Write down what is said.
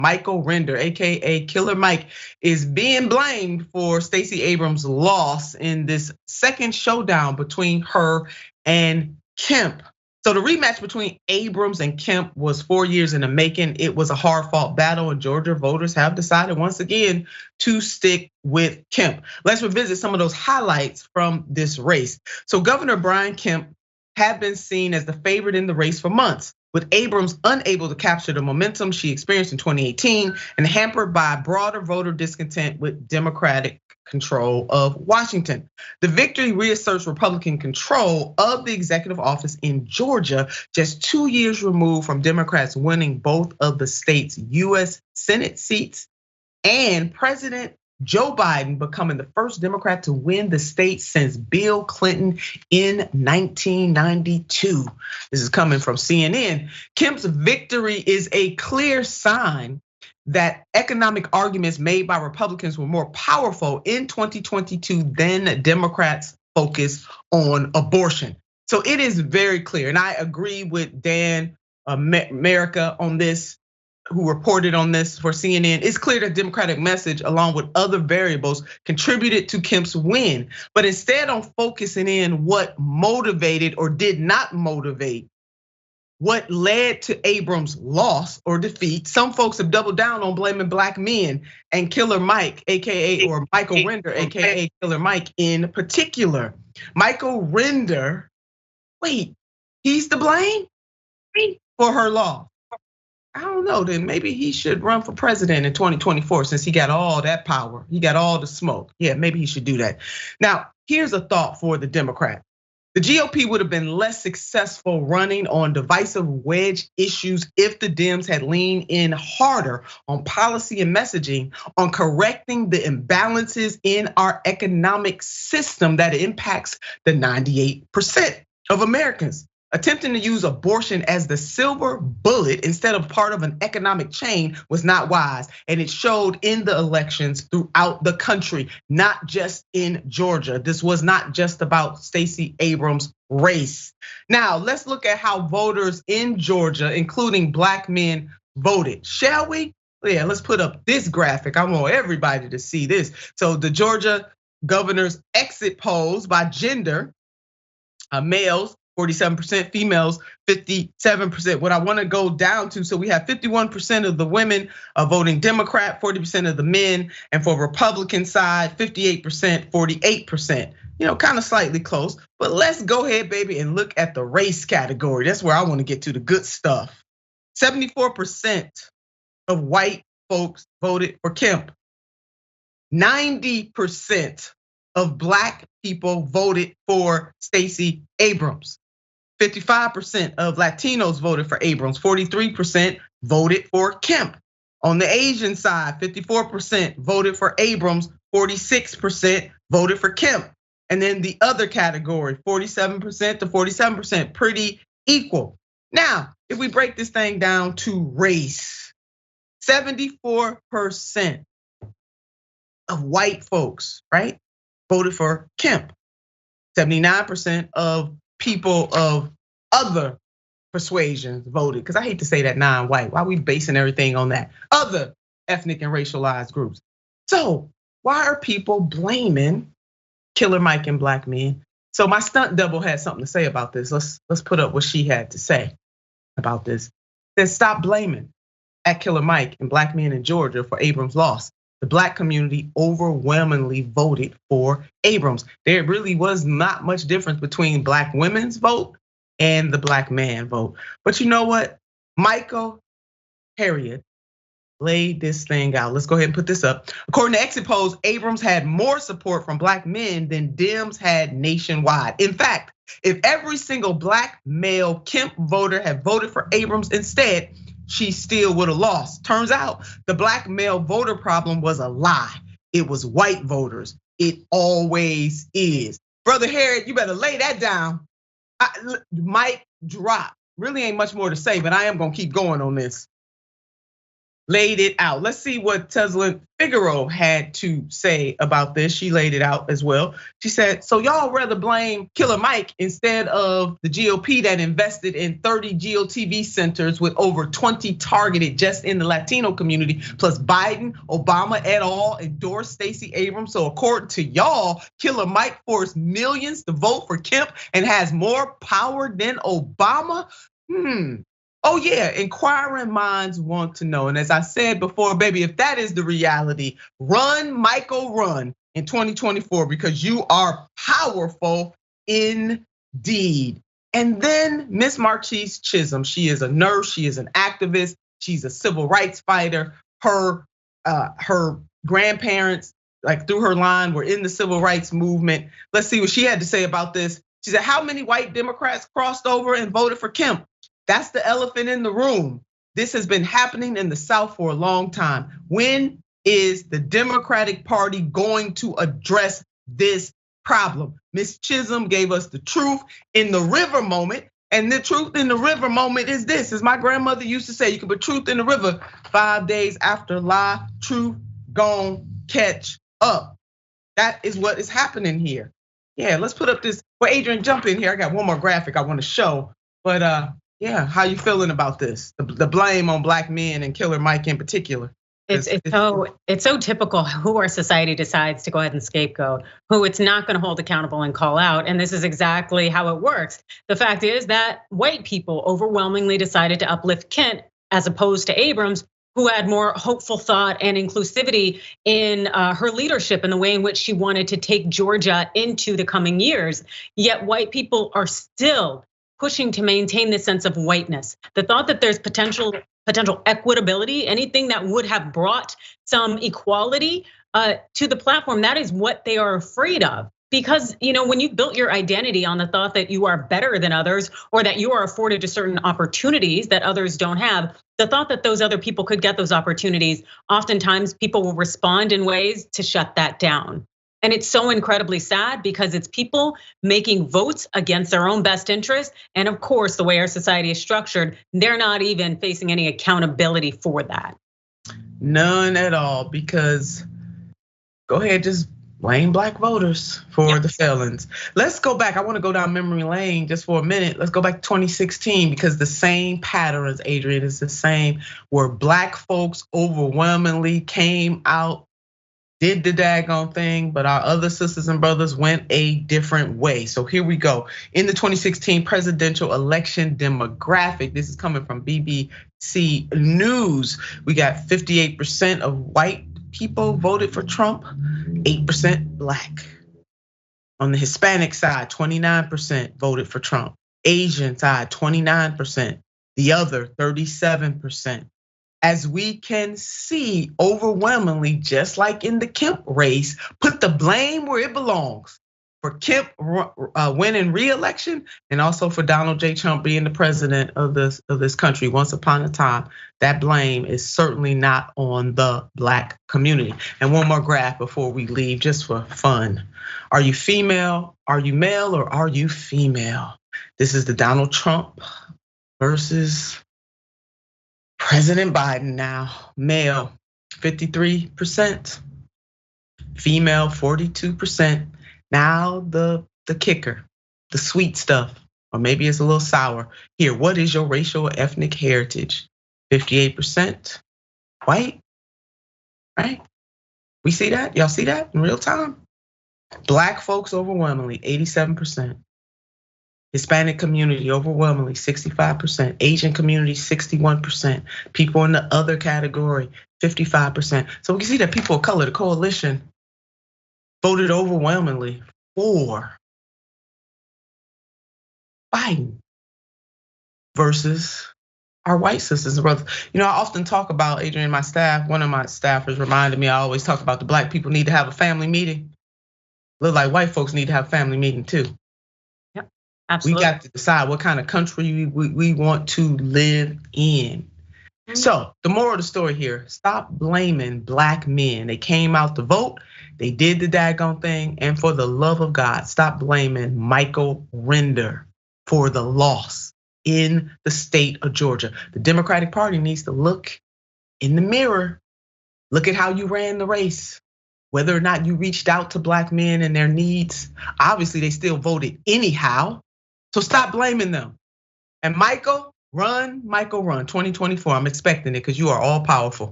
Michael Render, AKA Killer Mike, is being blamed for Stacey Abrams' loss in this second showdown between her and Kemp. So the rematch between Abrams and Kemp was 4 years in the making. It was a hard-fought battle, and Georgia voters have decided once again to stick with Kemp. Let's revisit some of those highlights from this race. So Governor Brian Kemp had been seen as the favorite in the race for months, with Abrams unable to capture the momentum she experienced in 2018 and hampered by broader voter discontent with Democratic control of Washington. The victory reasserts Republican control of the executive office in Georgia, just 2 years removed from Democrats winning both of the state's US Senate seats and President Joe Biden becoming the first Democrat to win the state since Bill Clinton in 1992. This is coming from CNN. Kemp's victory is a clear sign that economic arguments made by Republicans were more powerful in 2022 than Democrats' focus on abortion. So it is very clear, and I agree with Dan America on this, who reported on this for CNN. It's clear that Democratic message, along with other variables, contributed to Kemp's win. But instead of focusing in what motivated or did not motivate what led to Abrams' loss or defeat, some folks have doubled down on blaming black men and Killer Mike, AKA, or Michael Render, AKA Killer Mike in particular. Michael Render, wait, he's to blame for her loss. I don't know, then maybe he should run for president in 2024 since he got all that power. He got all the smoke. Yeah, maybe he should do that. Now, here's a thought for the Democrat. The GOP would have been less successful running on divisive wedge issues if the Dems had leaned in harder on policy and messaging on correcting the imbalances in our economic system that impacts the 98% of Americans. Attempting to use abortion as the silver bullet instead of part of an economic chain was not wise. And it showed in the elections throughout the country, not just in Georgia. This was not just about Stacey Abrams' race. Now, let's look at how voters in Georgia, including black men, voted, shall we? Yeah, let's put up this graphic. I want everybody to see this. So the Georgia governor's exit polls by gender, males, 47%, females, 57%. What I want to go down to, so we have 51% of the women voting Democrat, 40% of the men, and for Republican side, 58%, 48%. Kind of slightly close, but let's go ahead, baby, and look at the race category. That's where I want to get to the good stuff. 74% of white folks voted for Kemp. 90% of black people voted for Stacey Abrams. 55% of Latinos voted for Abrams, 43% voted for Kemp. On the Asian side, 54% voted for Abrams, 46% voted for Kemp. And then the other category, 47% to 47%, pretty equal. Now, if we break this thing down to race, 74% of white folks, right, voted for Kemp. 79% of people of other persuasions voted, because I hate to say that non-white. Why are we basing everything on that? Other ethnic and racialized groups. So why are people blaming Killer Mike and black men? So my stunt double had something to say about this. Let's put up what she had to say about this. Then stop blaming at Killer Mike and black men in Georgia for Abrams' loss. The black community overwhelmingly voted for Abrams. There really was not much difference between black women's vote and the black man vote. But you know what? Michael Harriet laid this thing out. Let's go ahead and put this up. According to exit polls, Abrams had more support from black men than Dems had nationwide. In fact, if every single black male Kemp voter had voted for Abrams instead, she still would have lost. Turns out the black male voter problem was a lie. It was white voters. It always is. Brother Harriet, you better lay that down. Mic drop. Really ain't much more to say, but I am gonna keep going on this. laid it out. Let's see what Teslin Figaro had to say about this. She laid it out as well. She said, so y'all rather blame Killer Mike instead of the GOP that invested in 30 GOTV centers with over 20 targeted just in the Latino community, plus Biden, Obama et al. Endorsed Stacey Abrams. So according to y'all, Killer Mike forced millions to vote for Kemp and has more power than Obama. Oh yeah, inquiring minds want to know. And as I said before, baby, if that is the reality, run, Michael, run in 2024 because you are powerful indeed. And then Miss Marquise Chisholm, she is a nurse, she is an activist, she's a civil rights fighter. Her grandparents, like through her line, were in the civil rights movement. Let's see what she had to say about this. She said, how many white Democrats crossed over and voted for Kemp? That's the elephant in the room. This has been happening in the South for a long time. When is the Democratic Party going to address this problem? Miss Chisholm gave us the truth in the river moment. And the truth in the river moment is this, as my grandmother used to say, you can put truth in the river 5 days after lie, truth gon' catch up. That is what is happening here. Yeah, let's put up this, well, Adrienne, jump in here. I got one more graphic I wanna show, but yeah, how you feeling about this? The blame on black men and Killer Mike in particular. It's so typical who our society decides to go ahead and scapegoat, who it's not going to hold accountable and call out. And this is exactly how it works. The fact is that white people overwhelmingly decided to uplift Kent as opposed to Abrams, who had more hopeful thought and inclusivity in her leadership and the way in which she wanted to take Georgia into the coming years. Yet white people are still pushing to maintain this sense of whiteness. The thought that there's potential equitability, anything that would have brought some equality to the platform, that is what they are afraid of. Because when you built your identity on the thought that you are better than others or that you are afforded to certain opportunities that others don't have, the thought that those other people could get those opportunities, oftentimes people will respond in ways to shut that down. And it's so incredibly sad because it's people making votes against their own best interest. And of course, the way our society is structured, they're not even facing any accountability for that. None at all, because go ahead, just blame black voters for the felons. Let's go back. I want to go down memory lane just for a minute. Let's go back to 2016 because the same patterns, Adrienne, is the same, where black folks overwhelmingly came out, did the daggone thing, but our other sisters and brothers went a different way. So here we go. In the 2016 presidential election demographic, this is coming from BBC News. We got 58% of white people voted for Trump, 8% black. On the Hispanic side, 29% voted for Trump. Asian side, 29%. The other, 37%. As we can see, overwhelmingly, just like in the Kemp race, put the blame where it belongs. For Kemp winning re-election and also for Donald J. Trump being the president of this country once upon a time, that blame is certainly not on the black community. And one more graph before we leave, just for fun. Are you female, are you male, or are you female? This is the Donald Trump versus President Biden now. Male, 53%. Female, 42%. Now the kicker, the sweet stuff, or maybe it's a little sour. Here, what is your racial or ethnic heritage? 58% white, right? We see that, y'all see that in real time? Black folks overwhelmingly, 87%. Hispanic community overwhelmingly 65%, Asian community 61%, people in the other category 55%. So we can see that people of color, the coalition, voted overwhelmingly for Biden versus our white sisters and brothers. I often talk about, Adrienne, my staff, one of my staffers reminded me, I always talk about the black people need to have a family meeting. Look like white folks need to have a family meeting too. Yep, absolutely. We got to decide what kind of country we want to live in. So the moral of the story here, stop blaming black men. They came out to vote, they did the daggone thing, and for the love of God, stop blaming Michael Render for the loss in the state of Georgia. The Democratic Party needs to look in the mirror, look at how you ran the race. Whether or not you reached out to Black men and their needs, obviously they still voted anyhow. So stop blaming them. And Michael, run, 2024. I'm expecting it because you are all powerful.